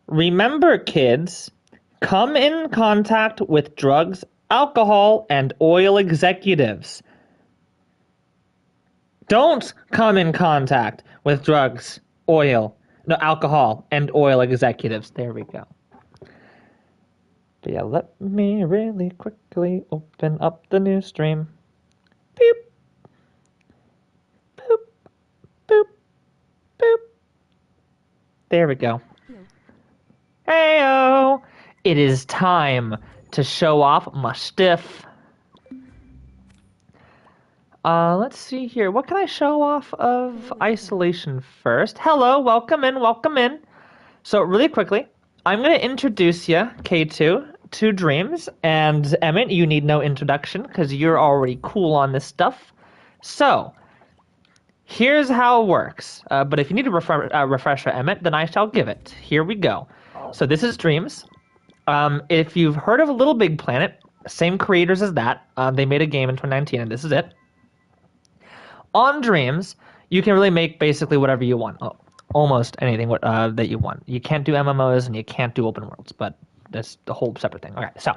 Remember, kids, come in contact with drugs, alcohol, and oil executives. Don't come in contact with drugs, alcohol, and oil executives. There we go. But yeah, let me really quickly open up the new stream. Boop, boop, boop, boop. There we go. Heyo! It is time to show off my stiff. Let's see here. What can I show off of isolation first? Hello, welcome in, welcome in. So really quickly, I'm going to introduce you, K2, to Dreams, and Emmett, you need no introduction because you're already cool on this stuff. So, here's how it works. But if you need a refresher, Emmett, then I shall give it. Here we go. So this is Dreams. If you've heard of Little Big Planet, same creators as that. They made a game in 2019, and this is it. On Dreams, you can really make basically whatever you want. Almost anything that you want. You can't do MMOs and you can't do open worlds, but that's a whole separate thing. Okay, so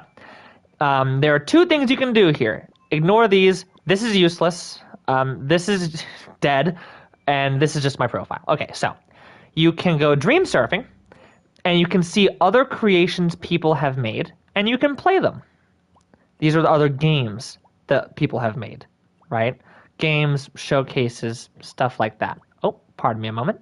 there are two things you can do here. Ignore these. This is useless. This is dead, and this is just my profile. Okay, so you can go dream surfing, and you can see other creations people have made, and you can play them. These are the other games that people have made, right? Games, showcases, stuff like that. Oh, pardon me a moment.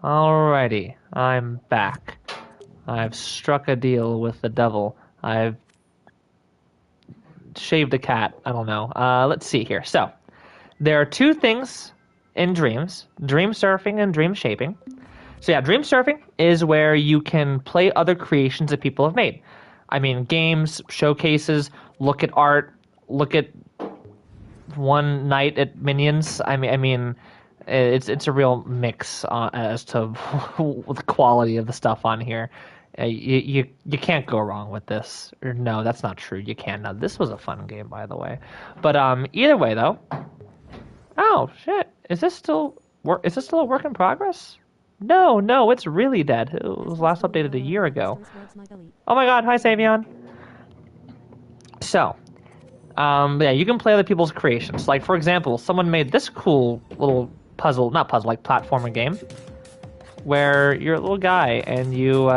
Alrighty, I'm back. I've struck a deal with the devil. I've shaved a cat. I don't know. Let's see here. So, there are two things in dreams: dream surfing and dream shaping. So yeah, dream surfing is where you can play other creations that people have made. I mean, games, showcases, look at art, look at one night at Minions. I mean, it's a real mix as to the quality of the stuff on here. You can't go wrong with this. Or no, that's not true. You can. Now this was a fun game, by the way. But either way though. Oh shit! Is this still a work in progress? No, it's really dead. It was last updated a year ago. Oh my god! Hi, Savion. So, yeah, you can play other people's creations. Like, for example, someone made this cool little not puzzle, like platformer game, where you're a little guy and you,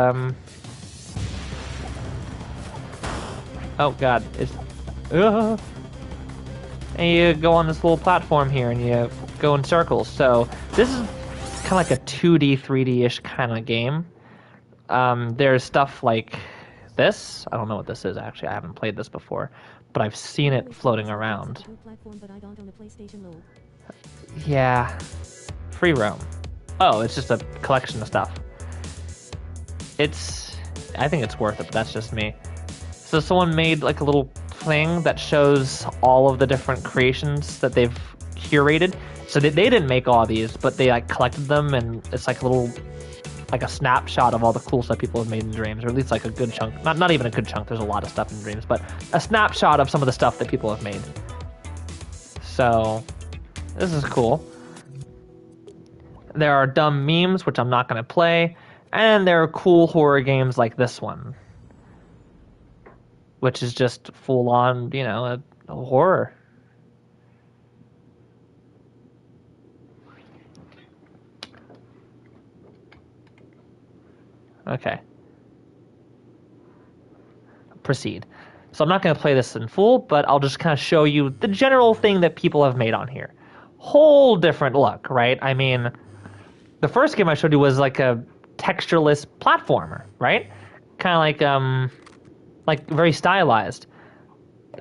oh god, and you go on this little platform here and you go in circles. So, this is kind of like a 2D, 3D-ish kind of game. There's stuff like this. I don't know what this is, actually. I haven't played this before, but I've seen it floating around. Yeah. Free roam. Oh, it's just a collection of stuff. I think it's worth it, but that's just me. So someone made like a little thing that shows all of the different creations that they've curated. So they didn't make all these, but they like collected them, and it's like a little like a snapshot of all the cool stuff people have made in Dreams, or at least like a good chunk. Not even a good chunk. There's a lot of stuff in Dreams, but a snapshot of some of the stuff that people have made. So this is cool. There are dumb memes, which I'm not going to play, and there are cool horror games like this one, which is just full on, you know, a horror. Okay. Proceed. So I'm not going to play this in full, but I'll just kind of show you the general thing that people have made on here. Whole different look, right? I mean, the first game I showed you was like a textureless platformer, right? Kind of like very stylized.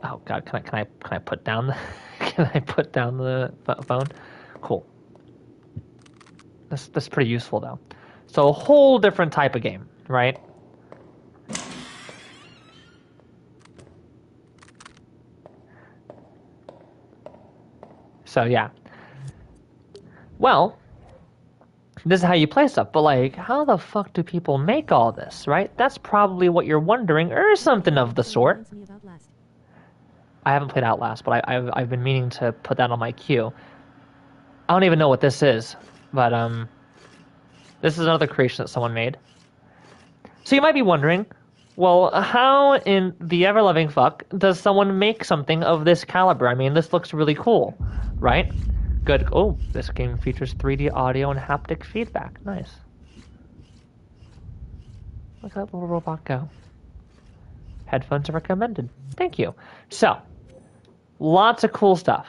Oh God, can I put down the can I put down the phone? Cool. That's pretty useful though. So a whole different type of game, right? So yeah. Well, this is how you play stuff, but like, how the fuck do people make all this, right? That's probably what you're wondering, or something of the sort. I haven't played Outlast, but I've been meaning to put that on my queue. I don't even know what this is, but this is another creation that someone made. So you might be wondering, well, how in the ever-loving fuck does someone make something of this caliber? I mean, this looks really cool, right? Good. Oh, this game features 3D audio and haptic feedback. Nice. Look at that little robot go. Headphones are recommended. Thank you. So, lots of cool stuff.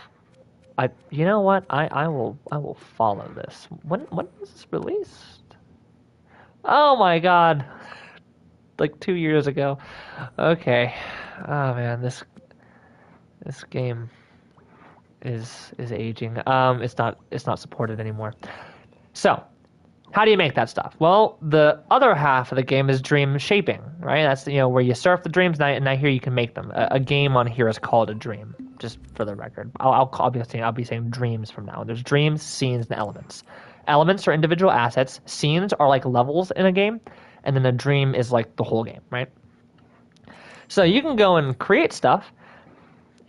You know what? I will follow this. When was this released? Oh my God. Like 2 years ago. Okay. Oh man, this game is aging. It's not supported anymore. So, how do you make that stuff? Well, the other half of the game is dream shaping, right? That's, you know, where you surf the dreams, and now here you can make them. A game on here is called a dream, just for the record. I'll be saying dreams from now. There's dreams, scenes, and elements. Elements are individual assets. Scenes are like levels in a game, and then a dream is like the whole game, right? So you can go and create stuff,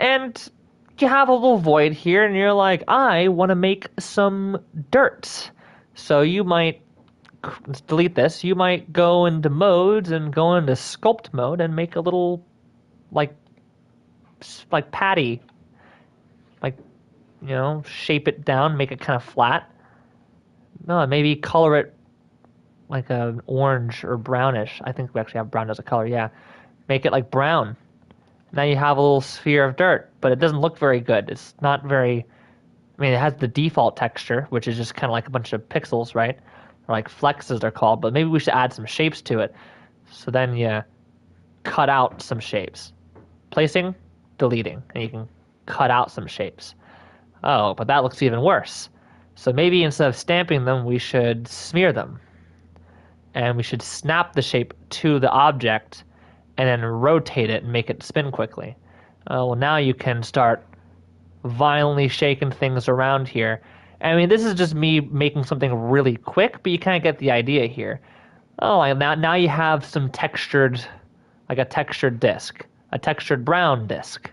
and you have a little void here, and you're like, I want to make some dirt. So you might, let's delete this, you might go into modes and go into sculpt mode and make a little, like patty, like, you know, shape it down, make it kind of flat. No, maybe color it like an orange or brownish. I think we actually have brown as a color, yeah. Make it like brown. Now you have a little sphere of dirt, but it doesn't look very good. It's not very, I mean, it has the default texture, which is just kind of like a bunch of pixels, right? Or like flexes they're called, but maybe we should add some shapes to it. So then you cut out some shapes. Placing, deleting, and you can cut out some shapes. Oh, but that looks even worse. So maybe instead of stamping them, we should smear them. And we should snap the shape to the object and then rotate it and make it spin quickly. Well, now you can start violently shaking things around here. I mean, this is just me making something really quick, but you kind of get the idea here. Oh, now you have some textured, like a textured disc, a textured brown disc.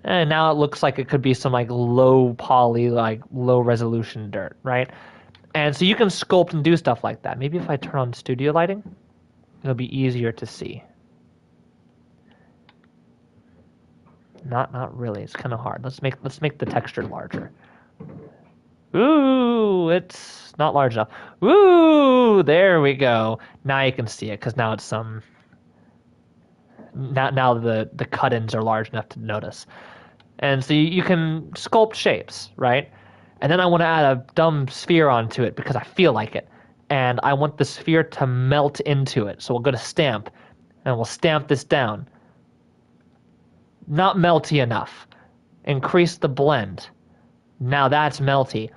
And now it looks like it could be some like low poly, like low resolution dirt, right? And so you can sculpt and do stuff like that. Maybe if I turn on studio lighting, it'll be easier to see. Not really. It's kind of hard. Let's make the texture larger. Ooh, it's not large enough. Ooh, there we go. Now you can see it because now it's some. Now the cut-ins are large enough to notice, and so you can sculpt shapes, right? And then I want to add a dumb sphere onto it because I feel like it, and I want the sphere to melt into it. So we'll go to stamp, and we'll stamp this down. Not melty enough. Increase the blend. Now that's melty.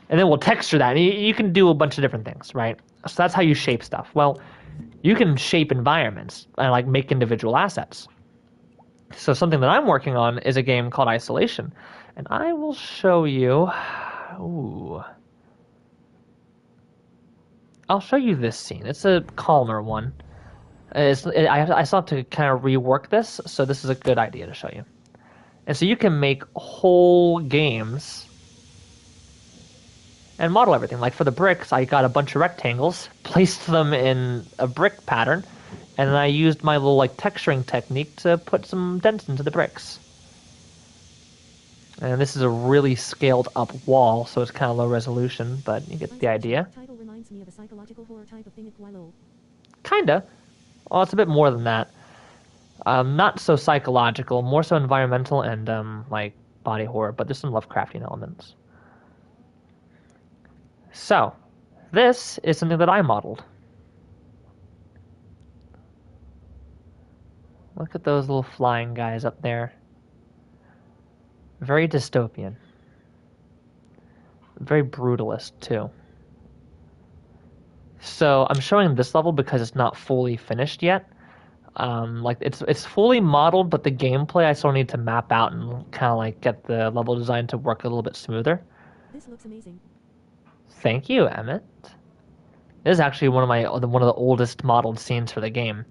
And then we'll texture that. And you can do a bunch of different things, right? So that's how you shape stuff. Well, you can shape environments and like make individual assets. So something that I'm working on is a game called Isolation. And I will show you. Ooh. I'll show you this scene. It's a calmer one. I still have to kind of rework this, so this is a good idea to show you. And so you can make whole games and model everything. Like for the bricks, I got a bunch of rectangles, placed them in a brick pattern, and then I used my little like texturing technique to put some dents into the bricks. And this is a really scaled up wall, so it's kind of low resolution, but you get the idea. Title reminds me of a psychological horror type of thing at Guilo. Kinda. Well, it's a bit more than that. Not so psychological, more so environmental and like body horror, but there's some Lovecraftian elements. So, this is something that I modeled. Look at those little flying guys up there. Very dystopian. Very brutalist, too. So, I'm showing this level because it's not fully finished yet. Like it's fully modeled, but the gameplay I still need to map out and kind of like get the level design to work a little bit smoother. This looks amazing. Thank you, Emmett. This is actually one of the oldest modeled scenes for the game.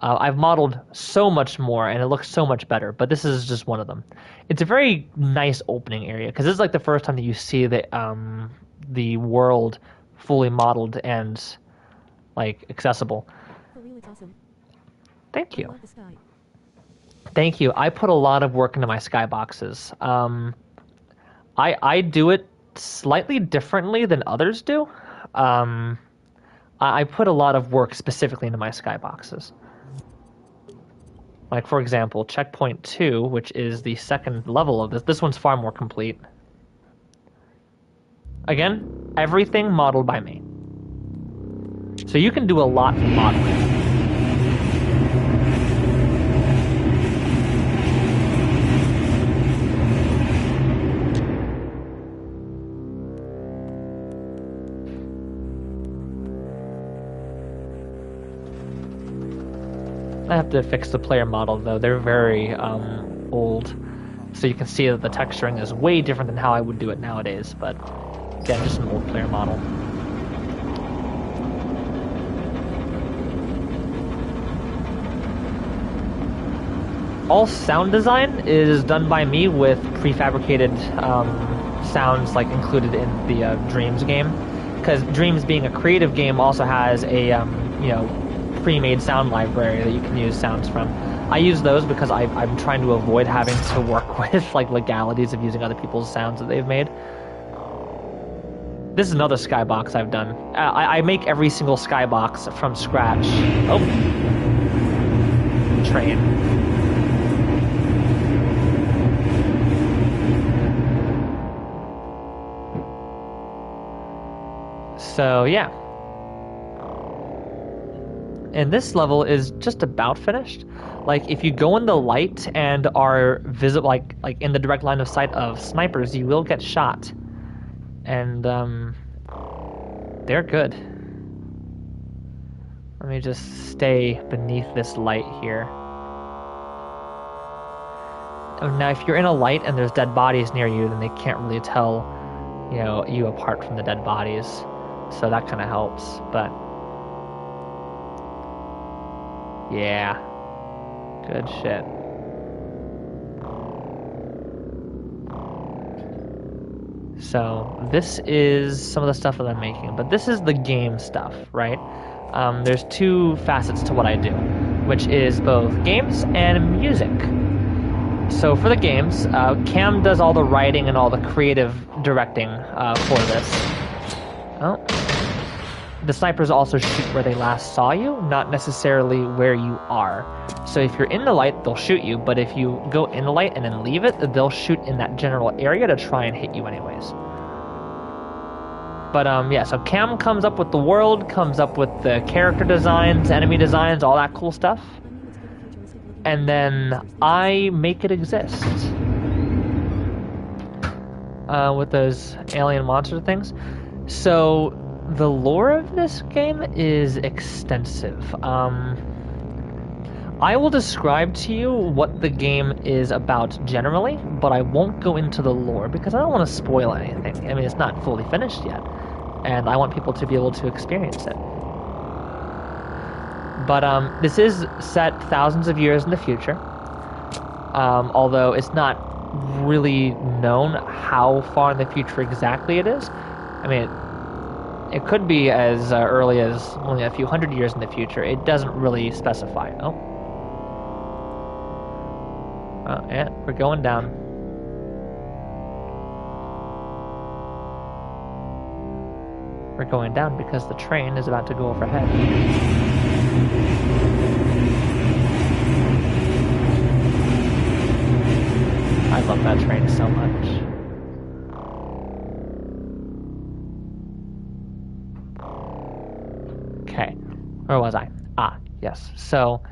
I've modeled so much more, and it looks so much better. But this is just one of them. It's a very nice opening area because this is like the first time that you see the world fully modeled and like accessible. For real, it's awesome. Thank I you. love the sky. Thank you. I put a lot of work into my skyboxes. I do it slightly differently than others do. I put a lot of work specifically into my skyboxes. Like, for example, checkpoint 2, which is the second level of this. This one's far more complete. Again, everything modeled by me. So you can do a lot from modeling. I have to fix the player model though. They're very old, so you can see that the texturing is way different than how I would do it nowadays. But again, just an old player model. All sound design is done by me with prefabricated sounds like included in the Dreams game, because Dreams, being a creative game, also has a pre-made sound library that you can use sounds from. I use those because I'm trying to avoid having to work with like legalities of using other people's sounds that they've made. This is another skybox I've done. I make every single skybox from scratch. Oh, train. So yeah. And this level is just about finished. Like, if you go in the light and are visible, like in the direct line of sight of snipers, you will get shot. And they're good. Let me just stay beneath this light here. Now, if you're in a light and there's dead bodies near you, then they can't really tell, you apart from the dead bodies. So that kind of helps, but. Yeah. Good shit. So, this is some of the stuff that I'm making, but this is the game stuff, right? There's two facets to what I do, which is both games and music. So for the games, Cam does all the writing and all the creative directing for this. Oh. The snipers also shoot where they last saw you, not necessarily where you are. So if you're in the light, they'll shoot you, but if you go in the light and then leave it, they'll shoot in that general area to try and hit you anyways. But yeah, so Cam comes up with the world, comes up with the character designs, enemy designs, all that cool stuff. And then I make it exist. With those alien monster things. So the lore of this game is extensive. I will describe to you what the game is about generally, but I won't go into the lore because I don't want to spoil anything. I mean, it's not fully finished yet. and I want people to be able to experience it. But this is set thousands of years in the future, although it's not really known how far in the future exactly it is. I mean, it could be as early as only a few hundred years in the future. It doesn't really specify. Oh, yeah, we're going down. We're going down because the train is about to go overhead. I love that train so much. Okay, where was I? Ah, yes. So,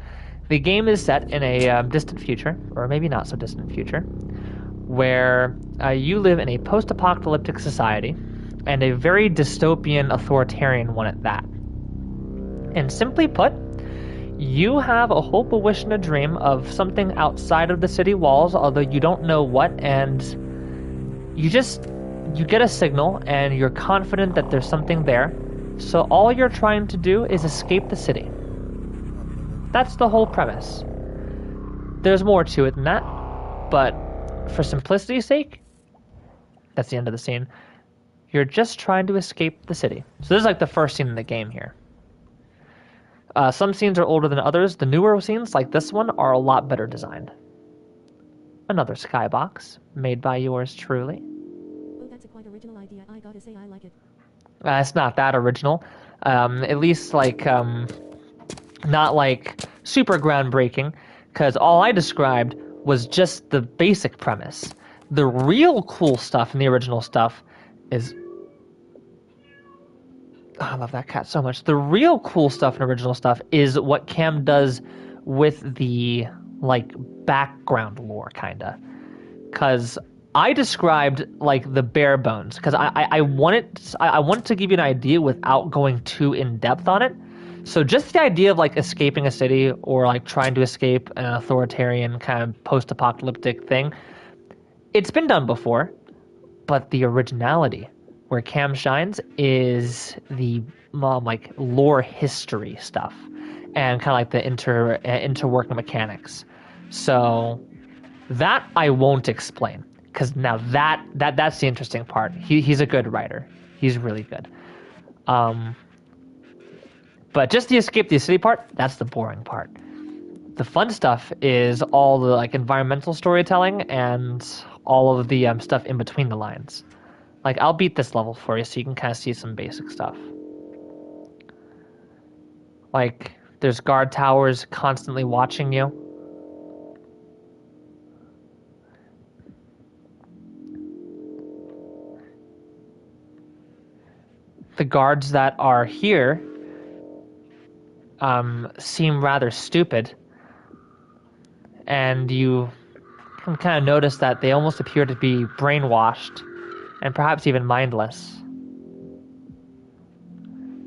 the game is set in a distant future, or maybe not so distant future, where you live in a post-apocalyptic society, and a very dystopian authoritarian one at that. And simply put, you have a hope, a wish, and a dream of something outside of the city walls, although you don't know what, and you get a signal, and you're confident that there's something there. So all you're trying to do is escape the city. That's the whole premise. There's more to it than that, but for simplicity's sake, that's the end of the scene. You're just trying to escape the city. So this is like the first scene in the game here. Some scenes are older than others. The newer scenes, like this one, are a lot better designed. Another skybox, made by yours truly. Oh, that's a quite original idea. I gotta say I like it. It's not that original. At least, like, not like super groundbreaking, because all I described was just the basic premise. The real cool stuff in the original stuff is... Oh, I love that cat so much. The real cool stuff in original stuff is what Cam does with the, like, background lore, kinda. Because I described, like, the bare bones, because I wanted to give you an idea without going too in-depth on it. So just the idea of, like, escaping a city or, like, trying to escape an authoritarian kind of post-apocalyptic thing, it's been done before, but the originality where Cam shines is the like lore history stuff and kind of like the interworking mechanics. So that I won't explain, because now that's the interesting part. He's a good writer. He's really good. But just the escape the city part, that's the boring part. The fun stuff is all the like environmental storytelling and all of the stuff in between the lines. Like, I'll beat this level for you so you can kind of see some basic stuff. Like, there's guard towers constantly watching you. The guards that are here seem rather stupid. And you can kind of notice that they almost appear to be brainwashed and perhaps even mindless.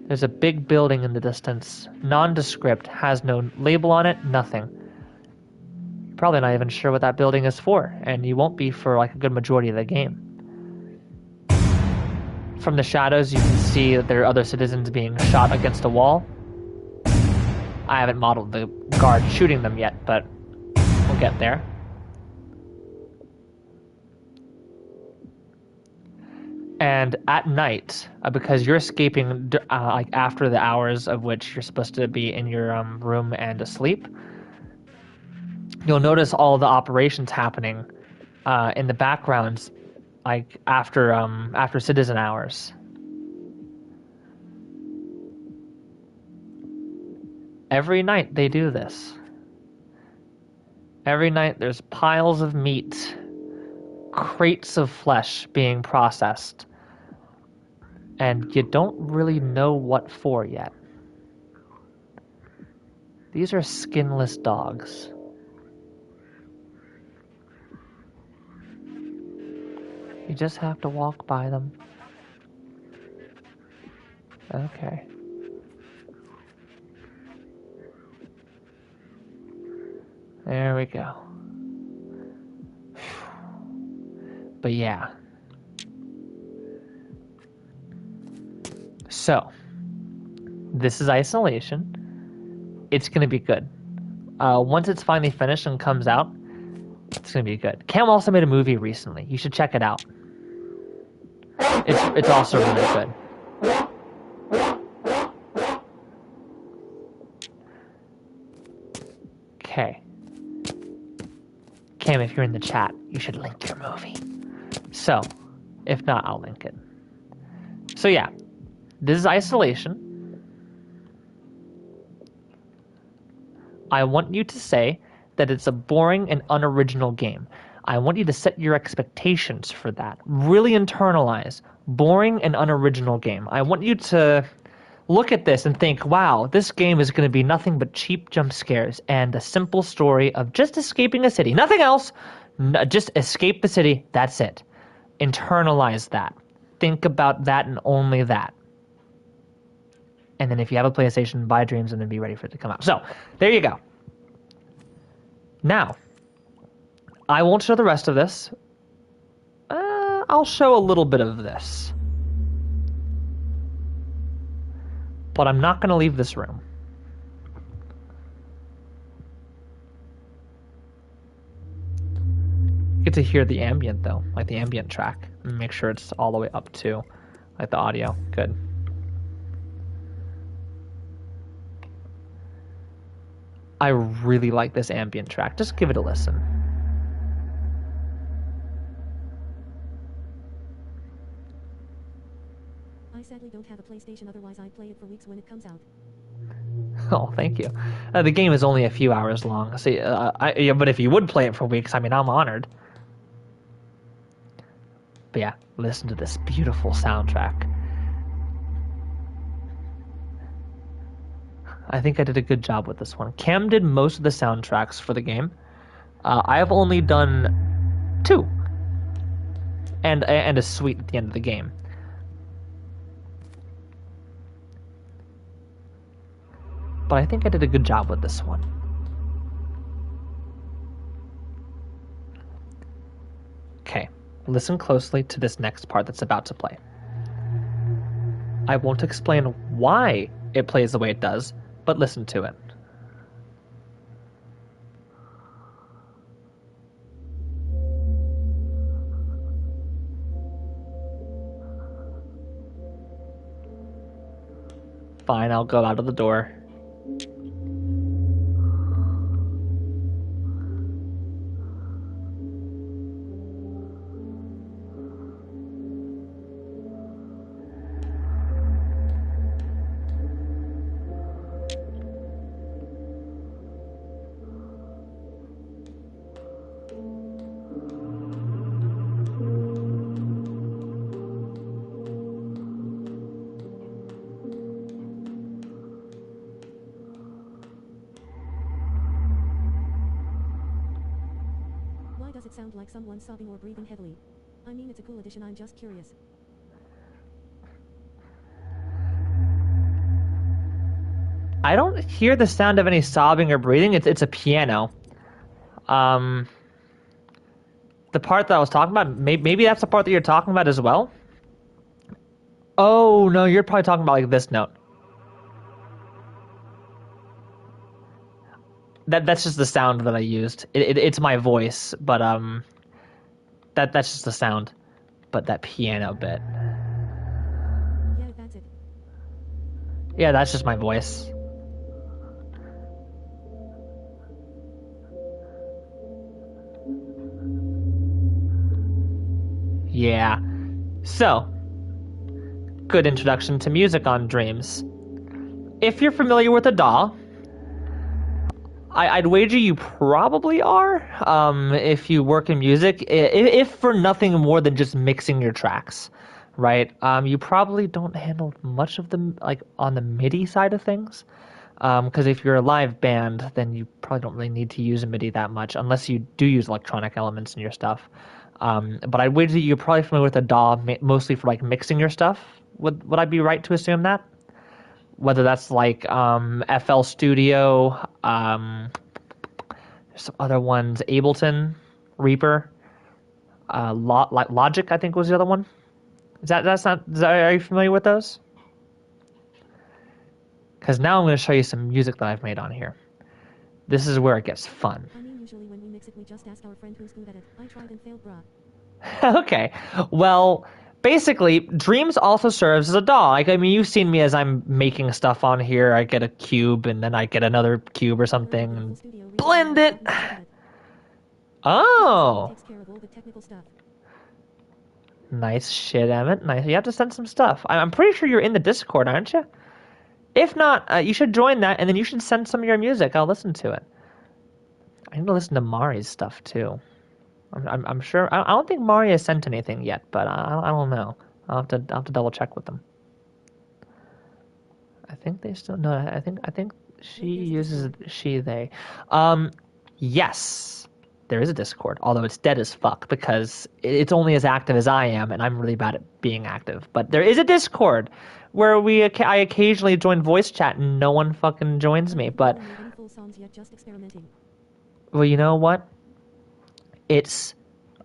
There's a big building in the distance, nondescript, has no label on it, nothing. You're probably not even sure what that building is for, and you won't be for like a good majority of the game. From the shadows, you can see that there are other citizens being shot against a wall. I haven't modeled the guard shooting them yet, but we'll get there. And at night, because you're escaping like after the hours of which you're supposed to be in your room and asleep, you'll notice all the operations happening in the background, like after citizen hours. Every night they do this. Every night there's piles of meat, crates of flesh being processed. And you don't really know what for yet. These are skinless dogs. You just have to walk by them. Okay. There we go. But yeah. So, this is Isolation. It's going to be good. Once it's finally finished and comes out, it's going to be good. Cam also made a movie recently. You should check it out. It's also really good. Okay. Cam, if you're in the chat, you should link your movie. So, if not, I'll link it. So yeah, this is Isolation. I want you to say that it's a boring and unoriginal game. I want you to set your expectations for that. Really internalize boring and unoriginal game. I want you to look at this and think, wow, this game is going to be nothing but cheap jump scares and a simple story of just escaping a city. Nothing else. Just escape the city. That's it. Internalize that. Think about that and only that. And then if you have a PlayStation, buy Dreams and then be ready for it to come out. So, there you go. Now, I won't show the rest of this. I'll show a little bit of this. But I'm not going to leave this room. You get to hear the ambient, though, like the ambient track. And make sure it's all the way up to, like, the audio. Good. I really like this ambient track. Just give it a listen. I sadly don't have a PlayStation, otherwise I'd play it for weeks when it comes out. Oh, thank you. The game is only a few hours long. See, but if you would play it for weeks, I mean, I'm honored. But yeah, listen to this beautiful soundtrack. I think I did a good job with this one. Cam did most of the soundtracks for the game. I have only done 2. And a suite at the end of the game. But I think I did a good job with this one. Okay, listen closely to this next part that's about to play. I won't explain why it plays the way it does, but listen to it. Fine, I'll go out of the door. Why does it sound like someone sobbing or breathing heavily? I mean, it's a cool addition, I'm just curious. I don't hear the sound of any sobbing or breathing. It's a piano. The part that I was talking about, maybe that's the part that you're talking about as well. Oh no, you're probably talking about like this note. That's just the sound that I used. It's my voice, but that's just the sound. But that piano bit. Yeah, that's it. Yeah, that's just my voice. Yeah. So, good introduction to music on Dreams. If you're familiar with a DAW, I'd wager you probably are, if you work in music, if for nothing more than just mixing your tracks, right? You probably don't handle much of them, like, on the MIDI side of things, because if you're a live band, then you probably don't really need to use a MIDI that much, unless you do use electronic elements in your stuff. But I'd wager you're probably familiar with a DAW, mostly for, like, mixing your stuff. Would I be right to assume that? Whether that's like FL Studio, there's some other ones, Ableton, Reaper, Logic, I think was the other one. Are you familiar with those? because now I'm going to show you some music that I've made on here. This is where it gets fun. I mean, usually when we mix it, we just ask our friend who's good at it. I tried and failed, brah. Okay, well, basically, Dreams also serves as a DAW. Like, I mean, you've seen me as I'm making stuff on here. I get a cube, and then I get another cube or something, and blend it. Oh, Takes care of all the technical stuff. nice shit, Emmett. Nice. You have to send some stuff. I'm pretty sure you're in the Discord, aren't you? If not, you should join that, and then you should send some of your music. I'll listen to it. I need to listen to Mari's stuff too. I'm sure. I don't think Mari has sent anything yet, but I don't know. I'll have to double check with them. I think they still no. I think she uses she they. Yes, there is a Discord, although it's dead as fuck because it's only as active as I am, and I'm really bad at being active. But there is a Discord where I occasionally join voice chat and no one fucking joins me. But Full songs yet, just experimenting. well, you know what?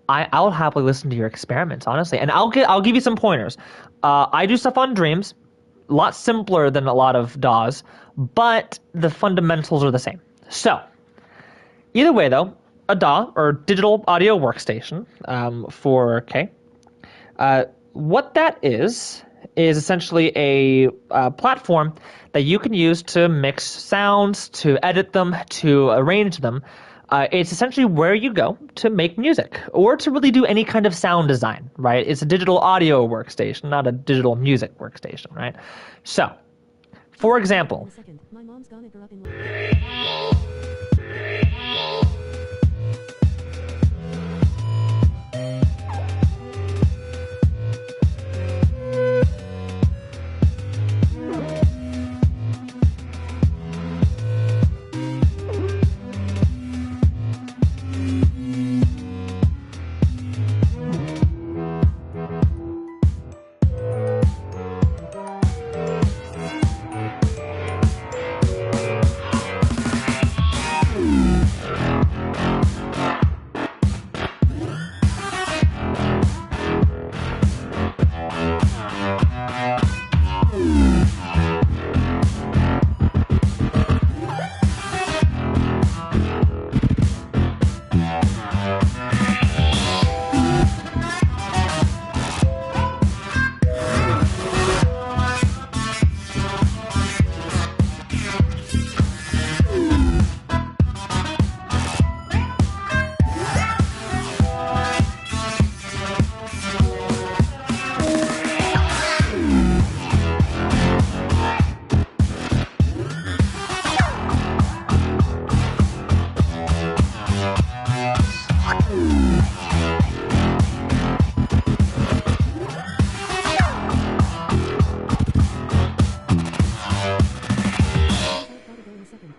I'll happily listen to your experiments, honestly, and I'll give you some pointers. I do stuff on Dreams, a lot simpler than a lot of DAWs, but the fundamentals are the same. So, either way though, a DAW or digital audio workstation for K. What that is essentially a platform that you can use to mix sounds, to edit them, to arrange them. It's essentially where you go to make music or to really do any kind of sound design, right? It's a digital audio workstation, not a digital music workstation, right? So, for example, In a second, my mom's gonna grow up in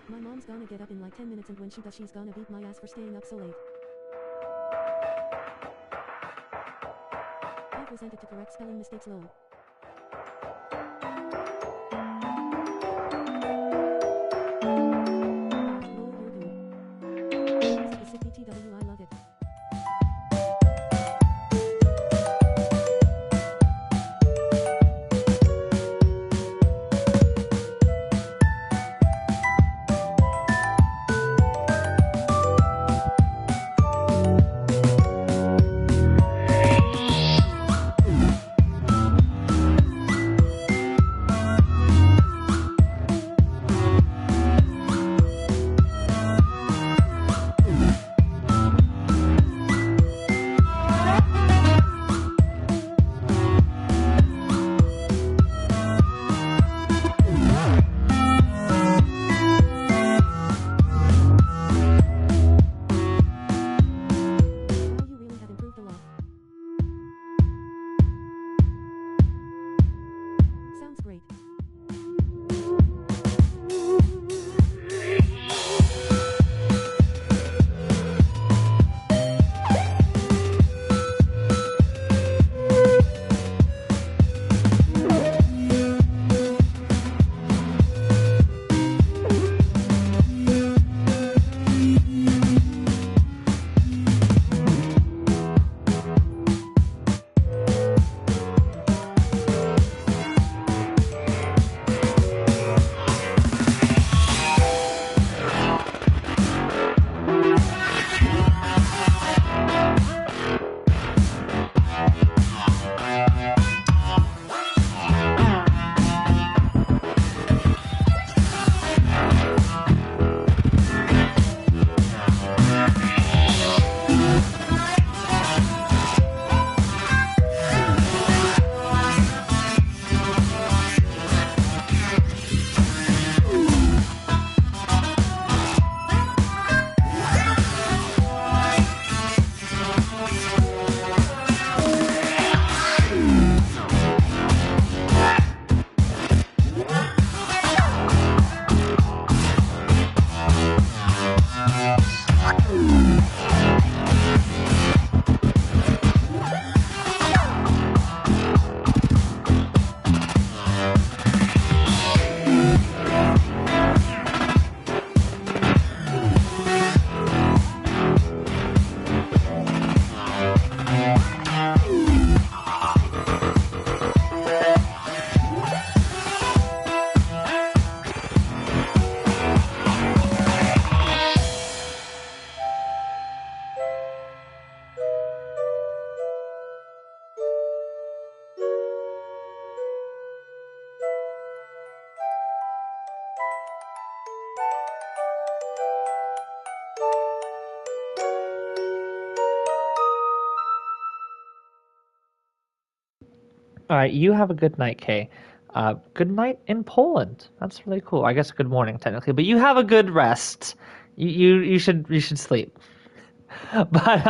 My mom's gonna get up in like 10 minutes and when she does she's gonna beat my ass for staying up so late. I presented to correct spelling mistakes lol. Lol, you're good. Music is sick BTW, I love it. All right, you have a good night, Kay. Good night in Poland. That's really cool. I guess good morning technically, but you have a good rest. You should sleep. But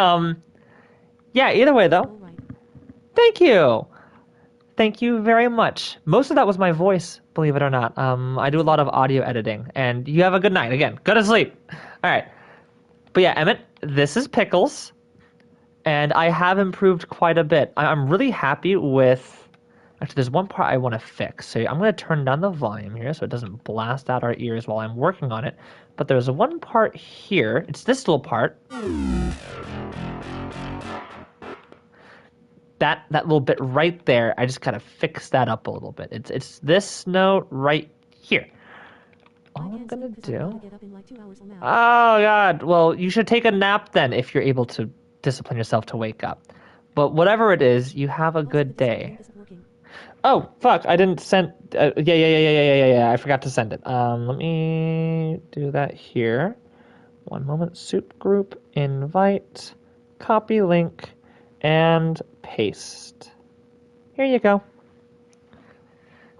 yeah. Either way though, All right. thank you. Thank you very much. Most of that was my voice, believe it or not. I do a lot of audio editing, and you have a good night. Again, go to sleep. All right. But yeah, Emmett, this is Pickles, and I have improved quite a bit. I'm really happy with. Actually, there's one part I want to fix. So I'm going to turn down the volume here so it doesn't blast out our ears while I'm working on it. But there's one part here. It's this little part. That little bit right there, I just gotta fix that up a little bit. It's this note right here. I All I'm can't gonna sleep 'cause I gotta do. get up in like 2 hours from now. Oh God. Well, you should take a nap then if you're able to discipline yourself to wake up. But whatever it is, you have a Also, good the Discord day. link isn't working. Oh fuck! I didn't send. Yeah. I forgot to send it. Let me do that here. One moment. Soup group invite, copy link, and paste. Here you go.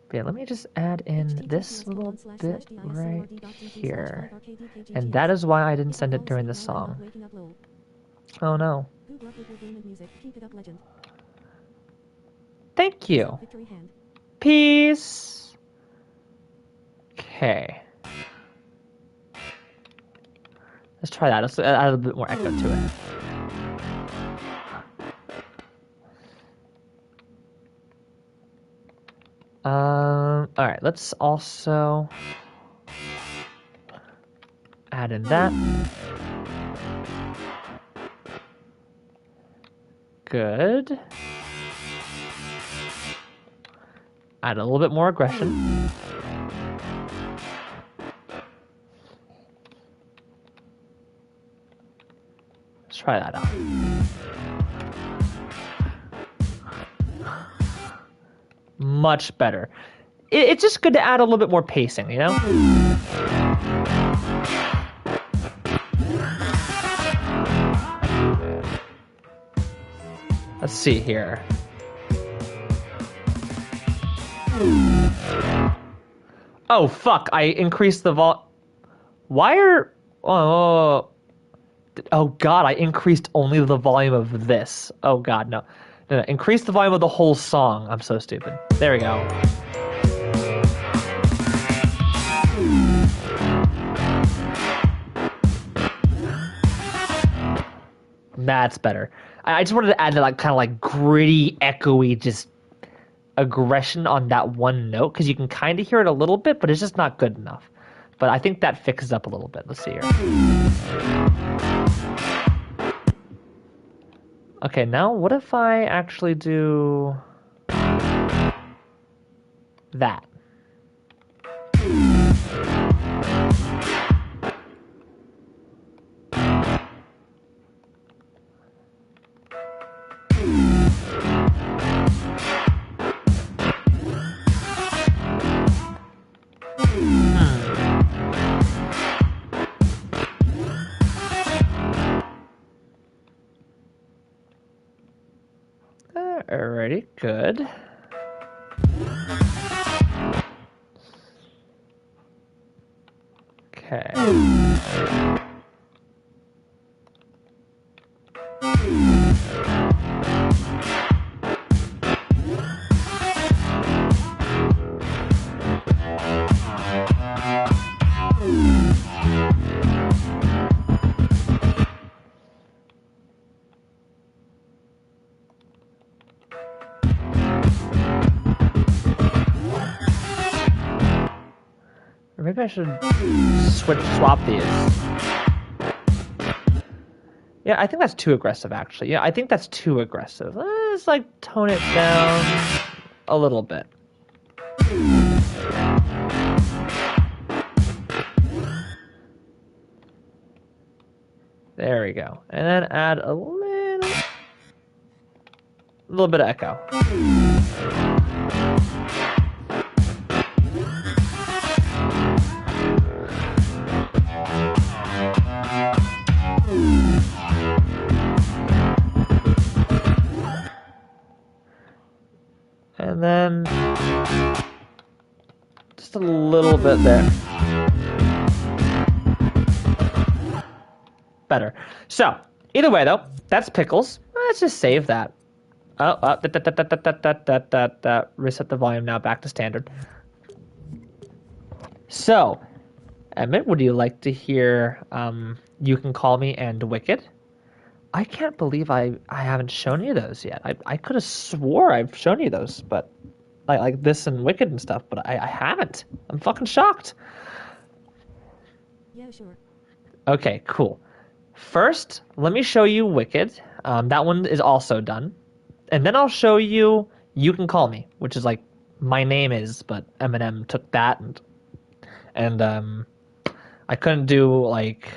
But yeah, let me just add in this little bit right here. And that is why I didn't send it during the song. Oh no. Good luck with your game and music. Keep it up, legend. Thank you. Victory hand. Peace. Okay. Let's try that. Let's add a little bit more echo to it. All right. Let's also add in that. Good. Add a little bit more aggression. Let's try that out. Much better. It's just good to add a little bit more pacing, you know? Let's see here. Oh, fuck. I increased the Why are... Oh, God. I increased only the volume of this. Oh, God, no. No. Increase the volume of the whole song. I'm so stupid. There we go. That's better. I just wanted to add that kind of like gritty, echoey, just aggression on that one note because you can kind of hear it a little bit, but it's just not good enough. But I think that fixes up a little bit. Let's see here. Okay, now what if I actually do that? Alrighty, good. Okay. Or maybe I should swap these. Yeah, I think that's too aggressive, actually. Yeah, I think that's too aggressive. Let's, like, tone it down a little bit. There we go. And then add a little bit of echo. And And then just a little bit there. Better. So, either way though, that's pickles. Let's just save that. Reset the volume now back to standard. So, Emmett, would you like to hear You Can Call Me and Wicked? I can't believe I haven't shown you those yet. I could have swore I've shown you those, but like this and Wicked and stuff, but I haven't. I'm fucking shocked. Yeah, sure. Okay, cool. First, let me show you Wicked. That one is also done. And then I'll show you You Can Call Me, which is like My Name Is, but Eminem took that and I couldn't do like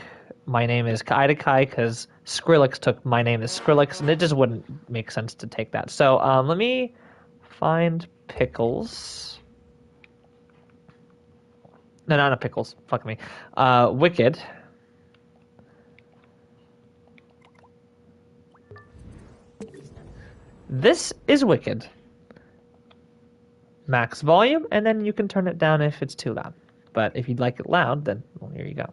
My Name Is Kai to Kai because Skrillex took My Name Is Skrillex, and it just wouldn't make sense to take that. So let me find Pickles. No, not Pickles. Fuck me. Wicked. This is Wicked. Max volume, and then you can turn it down if it's too loud. But if you'd like it loud, then well, here you go.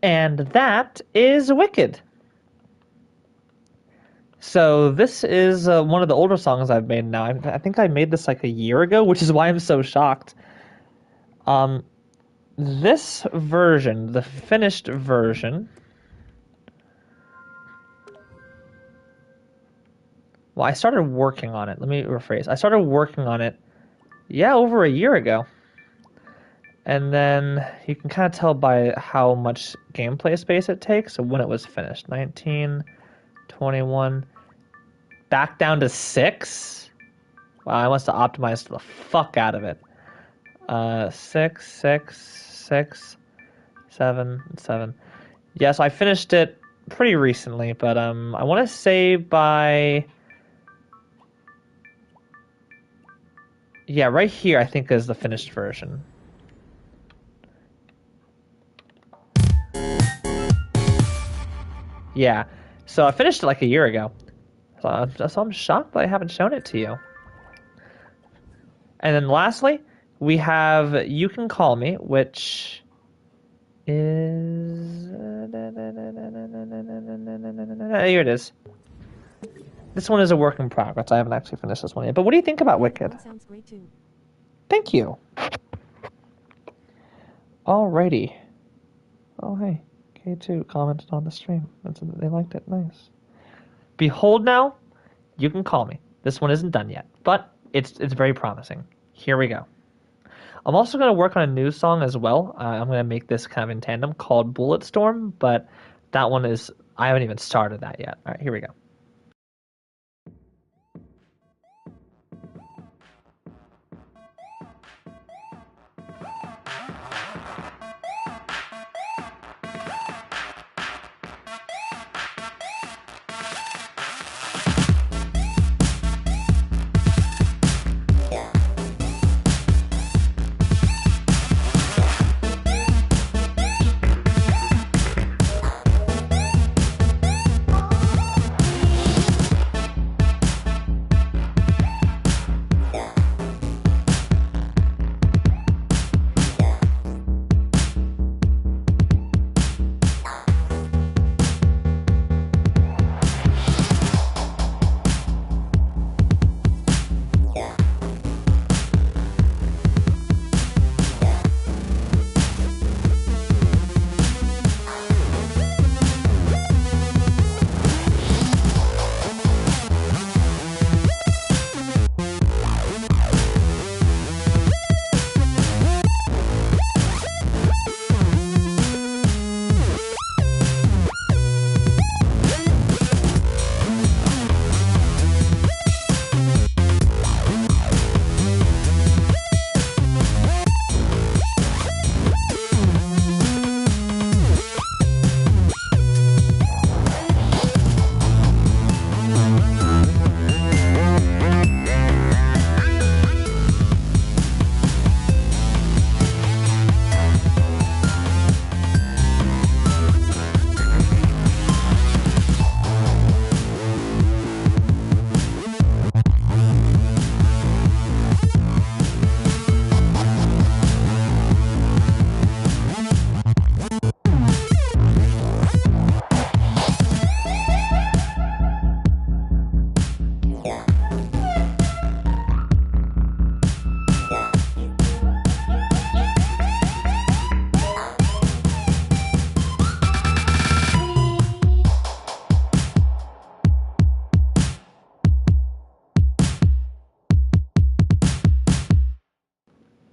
And that is Wicked. So this is one of the older songs I've made now. I think I made this like a year ago, which is why I'm so shocked. This version, the finished version. Well, I started working on it. Let me rephrase. I started working on it, yeah, over a year ago. And then you can kind of tell by how much gameplay space it takes when it was finished. 19, 21, back down to 6. Wow, I must have optimized the fuck out of it. 6, 6, 6, 7, 7. Yeah, so I finished it pretty recently, but I want to say by... Yeah, right here I think is the finished version. Yeah, so I finished it like a year ago. So I'm shocked that I haven't shown it to you. And then lastly, we have You Can Call Me, which is... Here it is. This one is a work in progress. I haven't actually finished this one yet. But what do you think about Wicked? That sounds great too. Thank you. Alrighty. Oh, hey. K2 commented on the stream. They liked it. Nice. Behold now, You Can Call Me. This one isn't done yet, but it's very promising. Here we go. I'm also going to work on a new song as well. I'm going to make this kind of in tandem called Bulletstorm, but that one is... I haven't even started that yet. All right, here we go.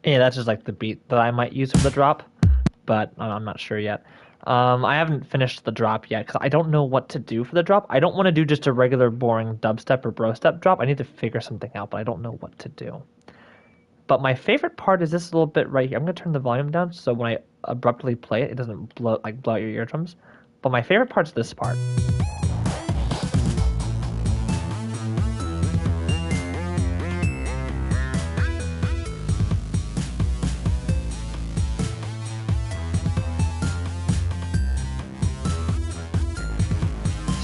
Yeah, that's just like the beat that I might use for the drop, but I'm not sure yet. I haven't finished the drop yet because I don't know what to do for the drop. I don't want to do just a regular boring dubstep or brostep drop. I need to figure something out, but I don't know what to do. But my favorite part is this little bit right here. I'm gonna turn the volume down so when I abruptly play it, it doesn't blow out your eardrums. But my favorite part's this part.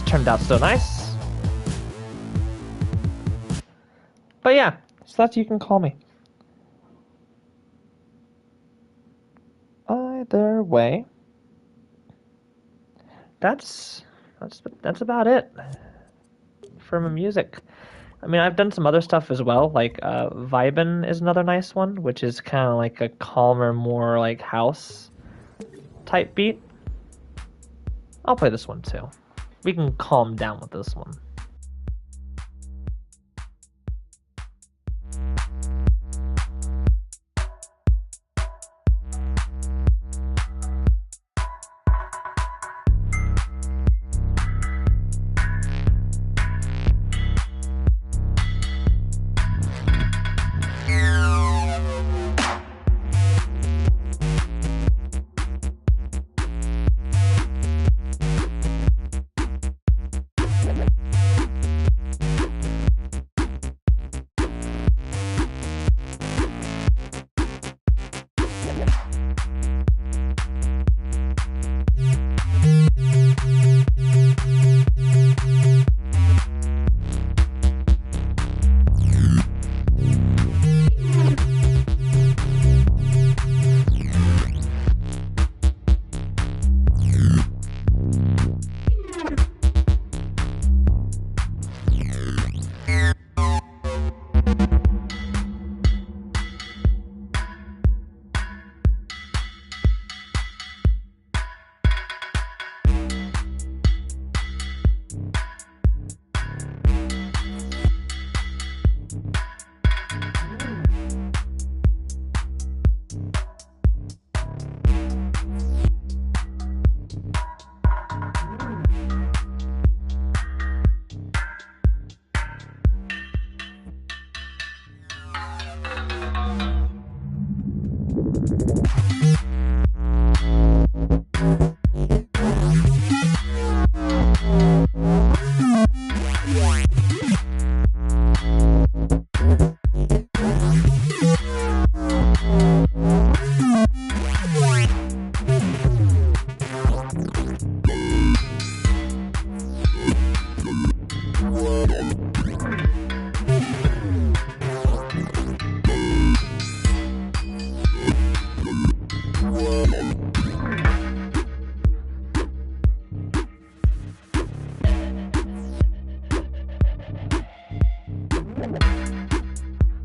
Turned out so nice. But yeah, so that's You Can Call Me. Either way, that's that's about it for my music. I mean, I've done some other stuff as well. Like Vibin is another nice one, which is kind of like a calmer, more like house type beat. I'll play this one too. We can calm down with this one.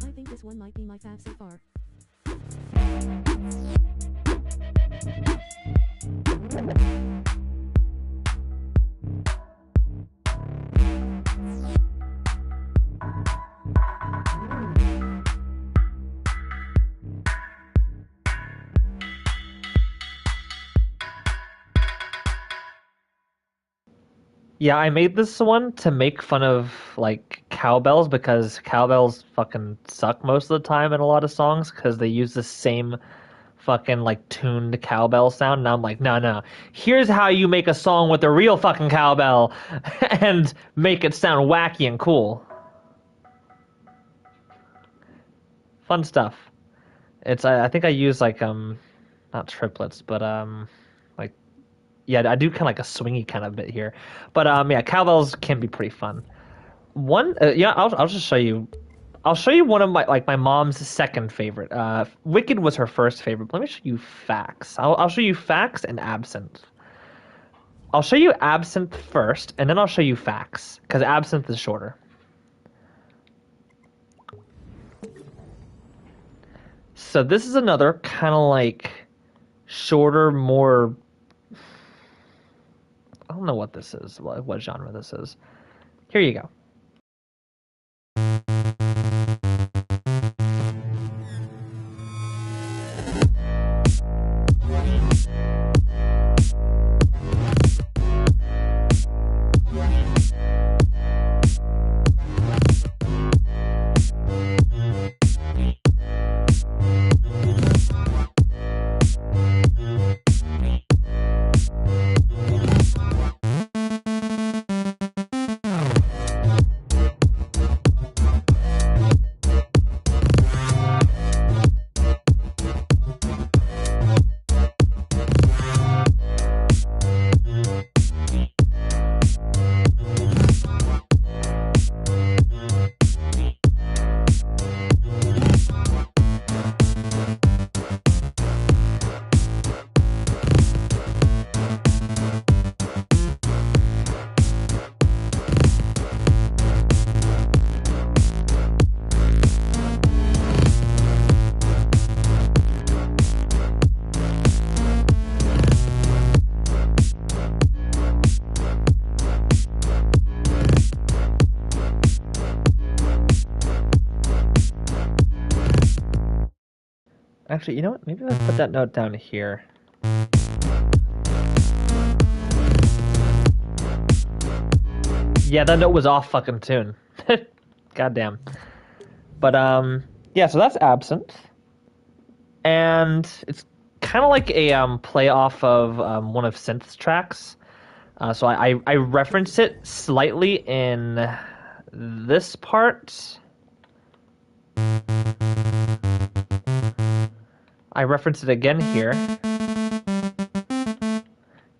I think this one might be my fave so far. Yeah, I made this one to make fun of like cowbells because cowbells fucking suck most of the time in a lot of songs because they use the same fucking like tuned cowbell sound. And I'm like, no, no. Here's how you make a song with a real fucking cowbell and make it sound wacky and cool. Fun stuff. It's I think I use like not triplets, but like yeah, I do kind of like a swingy kind of bit here. But yeah, cowbells can be pretty fun. One yeah, I'll just show you. I'll show you one of my like my mom's second favorite. Wicked was her first favorite. But let me show you Facts. I'll show you Facts and Absinthe. I'll show you Absinthe first, and then I'll show you Facts because Absinthe is shorter. So this is another kind of like shorter, more. I don't know what this is, what genre this is. Here you go. Actually, you know what? Maybe let's put that note down here. Yeah, that note was off fucking tune. Goddamn. But yeah. So that's Absinthe, and it's kind of like a play off of one of Synth's tracks. So I reference it slightly in this part. I reference it again here.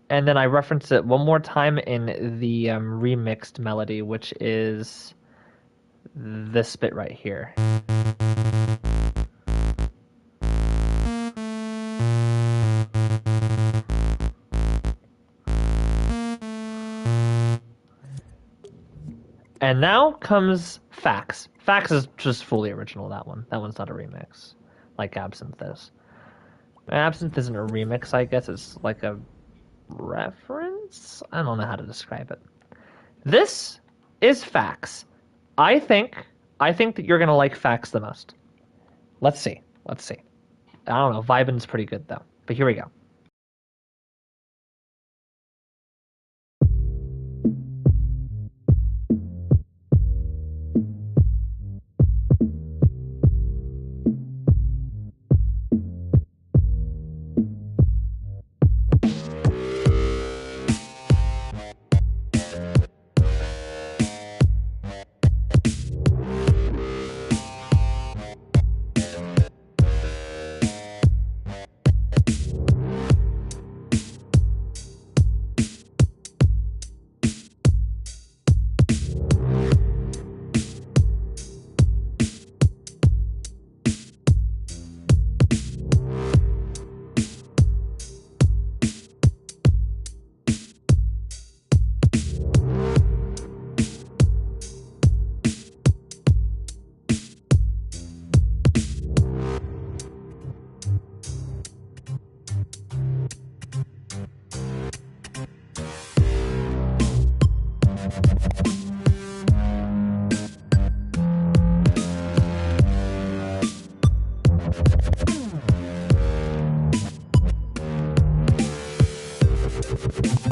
And then I reference it one more time in the remixed melody, which is this bit right here. And now comes Fax. Fax is just fully original, that one. That one's not a remix, like Absinthe is. Absinthe isn't a remix, I guess. It's like a reference? I don't know how to describe it. This is Fax. I think I think that you're gonna like Fax the most. Let's see. Let's see. I don't know. Vibin's pretty good though. But here we go. This is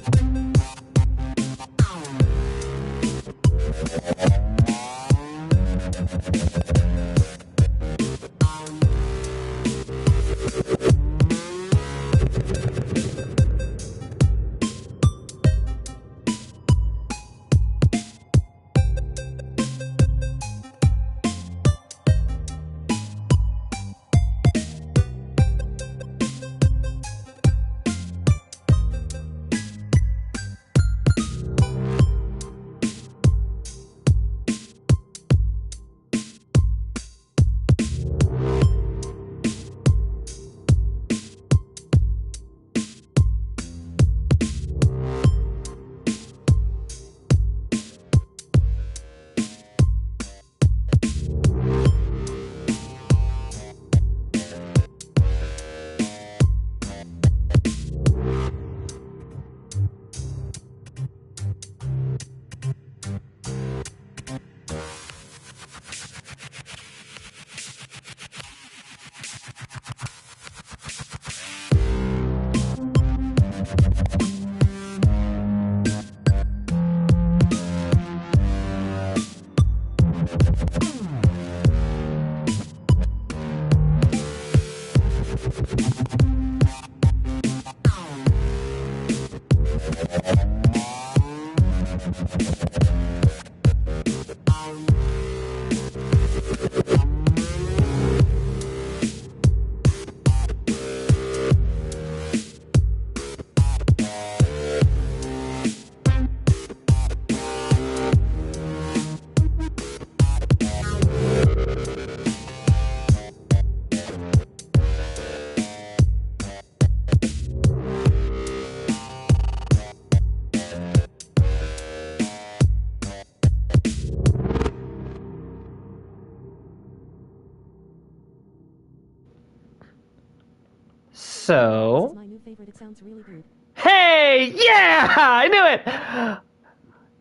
So, my new favorite. It sounds really good. hey, yeah, I knew it.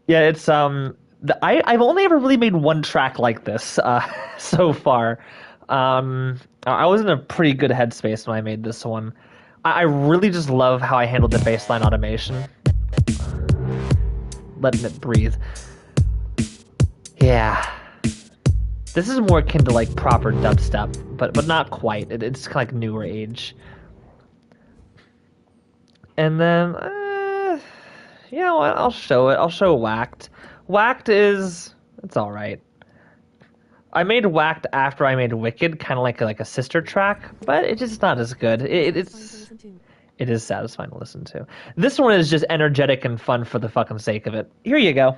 Yeah, I've only ever really made one track like this so far. I was in a pretty good headspace when I made this one. I really just love how I handled the baseline automation, letting it breathe. Yeah, this is more akin to like proper dubstep, but not quite. It's kind of like newer age. And then, you know what? I'll show it. I'll show Whacked. Whacked is it's all right. I made Whacked after I made Wicked, kind of like a sister track, but it's just not as good. Satisfying to listen to. It is satisfying to listen to. This one is just energetic and fun for the fucking sake of it. Here you go.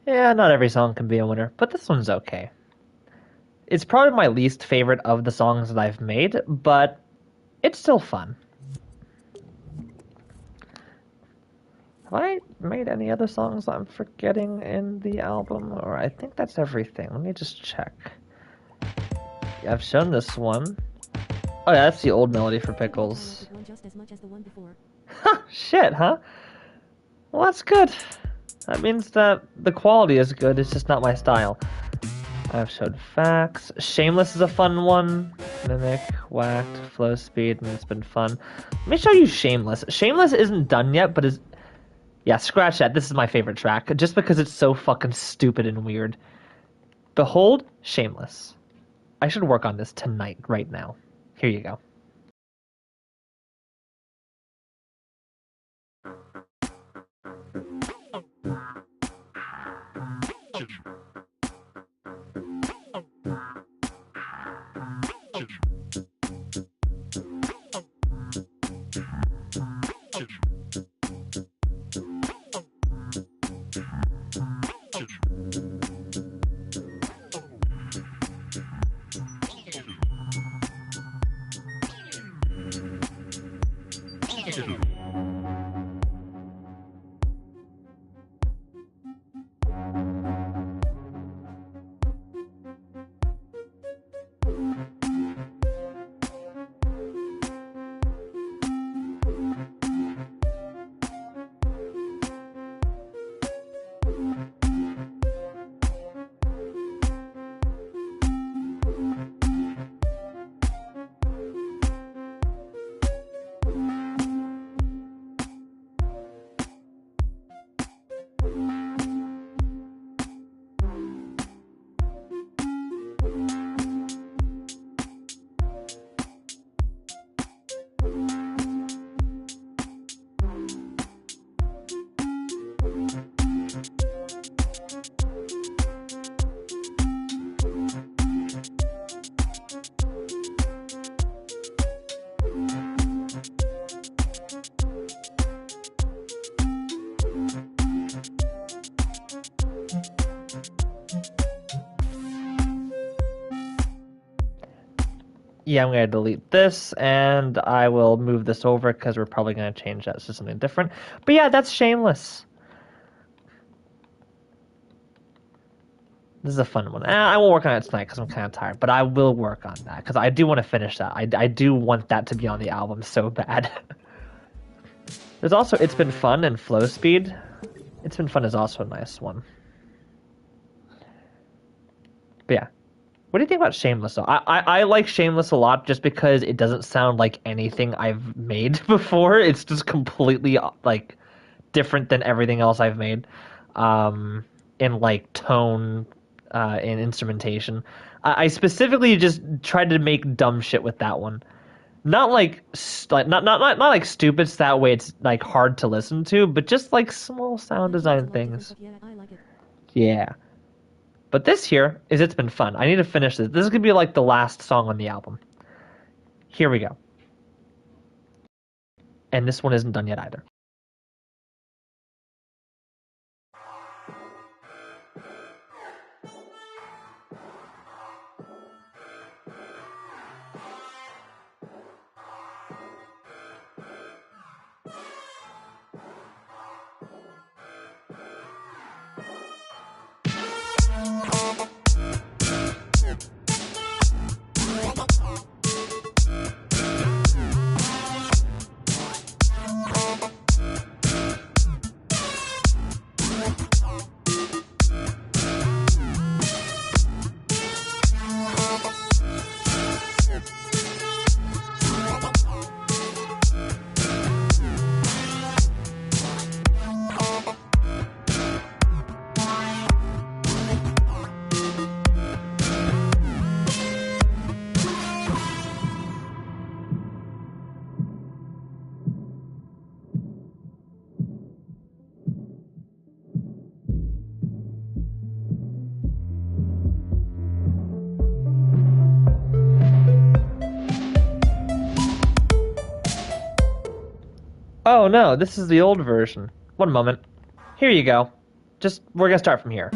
Yeah, not every song can be a winner, but this one's okay. It's probably my least favorite of the songs that I've made, but it's still fun. Have I made any other songs I'm forgetting in the album? Or I think that's everything. Let me just check. Yeah, I've shown this one. Oh yeah, that's the old melody for Pickles. One just as much as the one before. Ha! Shit, huh? Well, that's good. That means that the quality is good, it's just not my style. I've showed facts. Shameless is a fun one. Mimic, whacked, flow speed, and it's been fun. Let me show you Shameless. Shameless isn't done yet, but is... Yeah, scratch that. This is my favorite track, just because it's so fucking stupid and weird. Behold, Shameless. I should work on this tonight, right now. Here you go. Yeah, I'm going to delete this, and I will move this over because we're probably going to change that to something different. But yeah, that's Shameless. This is a fun one. I won't work on it tonight because I'm kind of tired, but I will work on that because I do want to finish that. I do want that to be on the album so bad. There's also It's Been Fun and Flow Speed. It's Been Fun is also a nice one. But yeah. What do you think about Shameless, though? I like Shameless a lot just because it doesn't sound like anything I've made before. It's just completely, like, different than everything else I've made. In, like, tone, and instrumentation. I specifically just tried to make dumb shit with that one. Not like, not like stupid, so that way it's, like, hard to listen to, but just, like, small sound design things. Yeah, I like it. Yeah. But this here is It's Been Fun. I need to finish this. This is going to be like the last song on the album. Here we go. And this one isn't done yet either. Oh no, this is the old version. One moment. Here you go. We're gonna start from here.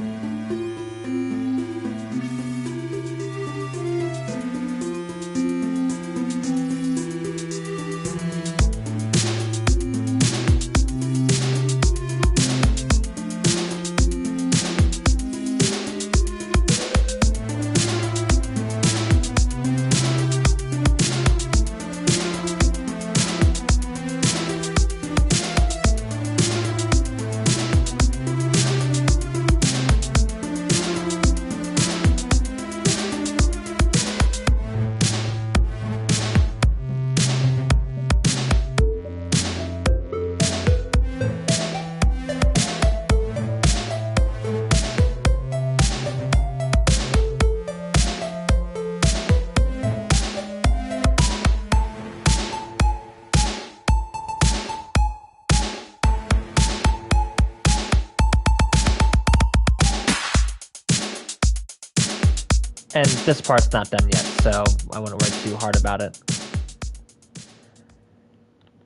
And this part's not done yet, so I wouldn't worry too hard about it.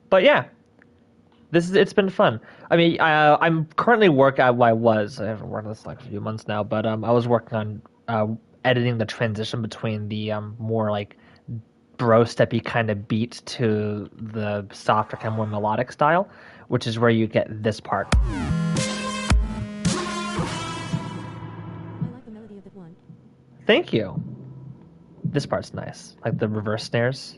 But yeah, it's been fun. I mean, I'm currently I haven't worked on this like a few months now, but I was working on editing the transition between the more like bro steppy kind of beat to the softer kind of more melodic style, which is where you get this part. I like the melody of that one. Thank you. This part's nice, like the reverse snares.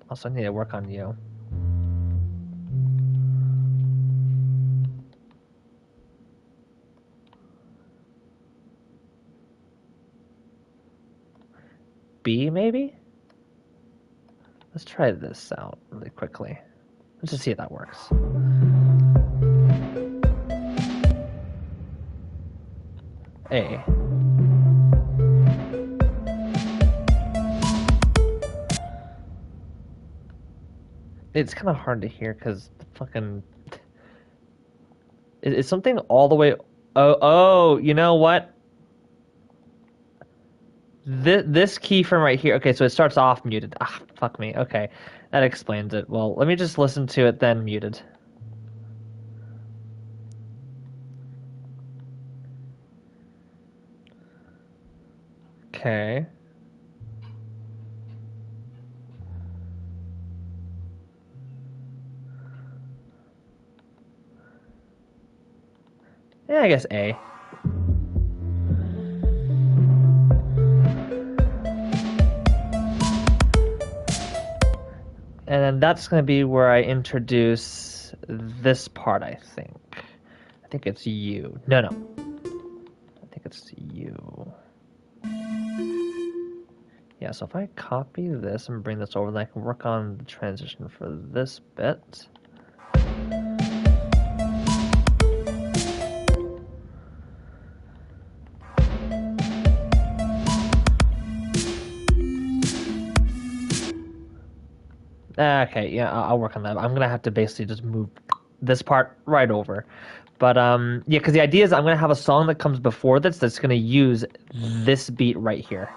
Also, I need to work on you. B, maybe? Let's try this out really quickly. Let's just see if that works. A. It's kind of hard to hear because the fucking... Is something all the way... Oh, you know what? This keyframe right here. Okay, so it starts off muted. Ah, fuck me. Okay, that explains it. Well, let me just listen to it then muted. Okay. Yeah, I guess A. And then that's going to be where I introduce this part, I think. I think it's U. No. I think it's U. Yeah, so if I copy this and bring this over, then I can work on the transition for this bit. Okay, yeah, I'll work on that. I'm gonna have to basically just move this part right over. But yeah, because the idea is I'm gonna have a song that comes before this that's gonna use this beat right here.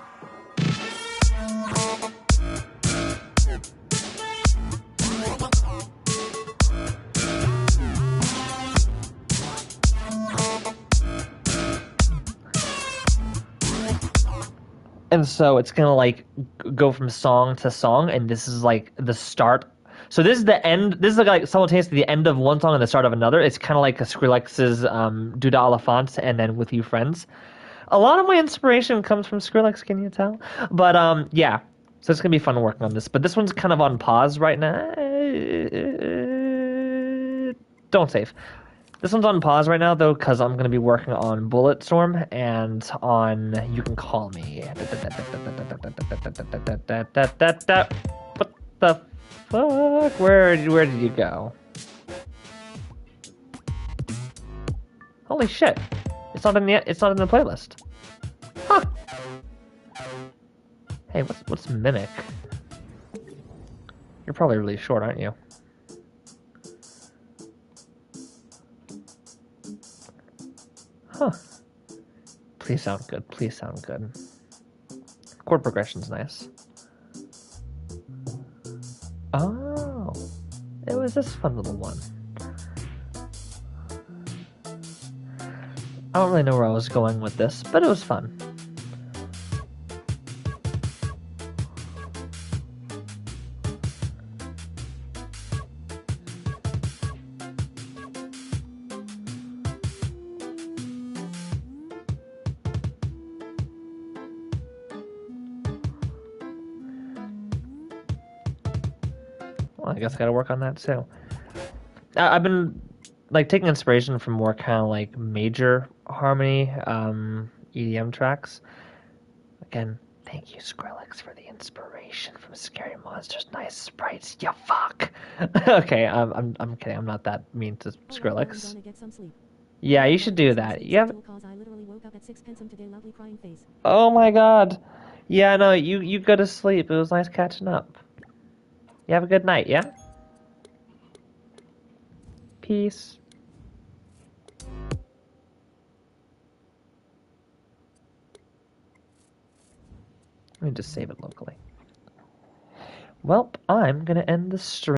And so it's gonna like go from song to song, and this is like the start. So this is the end. This is like simultaneously the end of one song and the start of another. It's kind of like a Skrillex's "Duda Alafant" and then "With You Friends." A lot of my inspiration comes from Skrillex, can you tell? But yeah. So it's gonna be fun working on this. But this one's kind of on pause right now. Don't save. This one's on pause right now, though, because I'm going to be working on Bulletstorm and on You Can Call Me. What the fuck? Where did you go? Holy shit! It's not in the playlist. Huh? Hey, what's Mimic? You're probably really short, aren't you? Huh. Please sound good. Please sound good. Chord progression's nice. Oh. It was this fun little one. I don't really know where I was going with this, but it was fun. Well, I guess I gotta work on that too. I've been like taking inspiration from more kind of like major harmony EDM tracks. Again, thank you Skrillex for the inspiration from Scary Monsters, Nice Sprites. You fuck. Okay, I'm kidding. I'm not that mean to Skrillex. I'm gonna get some sleep. Yeah, you should do that. You have. Cause I literally woke up at 6 p.m. today, lovely crying face. Oh my god. Yeah, no, you go to sleep. It was nice catching up. You have a good night, yeah? Peace. Let me just save it locally. Well, I'm gonna end the stream.